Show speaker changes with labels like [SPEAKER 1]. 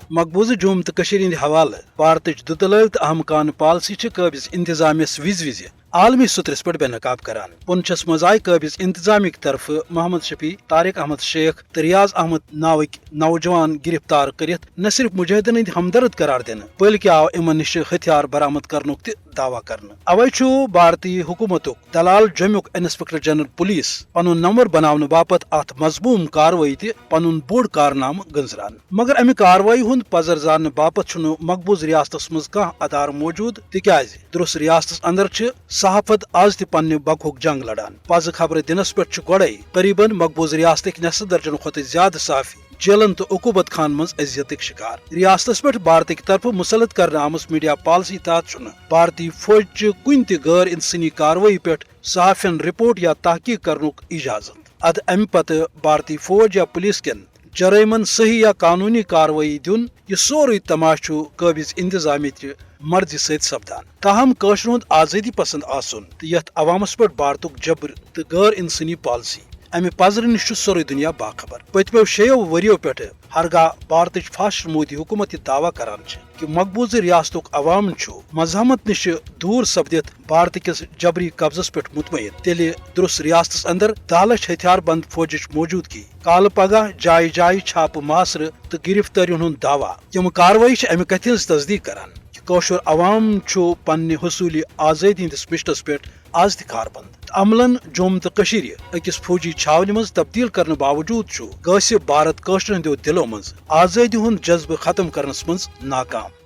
[SPEAKER 1] مقبوضہ جوم تو ہند حوالہ بھارتچ دتلٲو تو اہم کان پالسی قابض انتظامیہ وز عالمی سترس پہ بے نقاب کران پنچھس مز آئی قابض انتظامیہ طرف محمد شفیع طارق احمد شیخ تو ریاض احمد ناوک نوجوان گرفتار کرت نہ صرف مجاہدین ہند ہمدرد قرار دین بلکہ آو امن نش ہتھیار برآمد کرنک تہ دعوی کرنے اوے بھارتی حکومت دلال جومک inspector general police pin number بناؤن باپت ات مضموم کاروٲیی تہ پن بوڑ کارنامہ گنزران مگر امہ کاروٲیی ہند پزر زانہ باپت چھُنہٕ مقبوض ریاستس مز کانٛہہ ادار موجود تکیاز درس ریاستس اندر چھ صحافت آز تہ پنہ بقہک جنگ لڑان پزٕ خبر دنس پہ گۄڈے قریباً مقبوض ریاستک نصف درجن کھۄتہٕ زیادٕ صحافی جیلن تو عقوبت خان مز اذیتک شکار ریاستس پہ بھارتک طرف مسلط کرنے آمس میڈیا پالسی تحت چھُنہٕ بھارتی فوج کن تہ غیر انسانی کاروٲیی پہ صحافین رپورٹ یا تحقیق کرنک اجازت اد امہ پتہ بھارتی فوج یا پولیس کین جرائمن صحیح یا قانونی کاروٲیی دن یہ سورُے تماش قابض انتظامیہ مرضی ست سپدان تاہم قٲشر ہند آزادی پسند آسن تو یتھ عوامس پہ بھارتک جبر تو غیر انسانی پالسی امہ پزر نش سوری دنیا باخبر پتمو 6 ؤریو پہ ہرگاہ بھارتچ فاشسٹ مودی حکومت یہ دعوی کران کہ مقبوض ریاستک عوام مزاحمت نش دور سپدت بھارت کس جبری قبضس پہ مطمئن تیلہِ درس ریاستس اندر 10 لچھ ہتھیار بند فوجچ موجودگی کال پگہ جائے جائے چھاپہ ماسرٕ تو گرفتٲرین ہند دعوی یم کاروٲیی امہ کتھ ہٕنٛز تصدیق کران کہ کٲشُر عوام پنہ حصولی آزادی ہندس مشٹس پہ آز تہ کاربند عملن جوم تو اکس فوجی چھاونہ مز تبدیل کرنے باوجود غٲصب بھارت کٲشر ہندو دلو مز آزادی ہند جذبہ ختم کرنس مز ناکام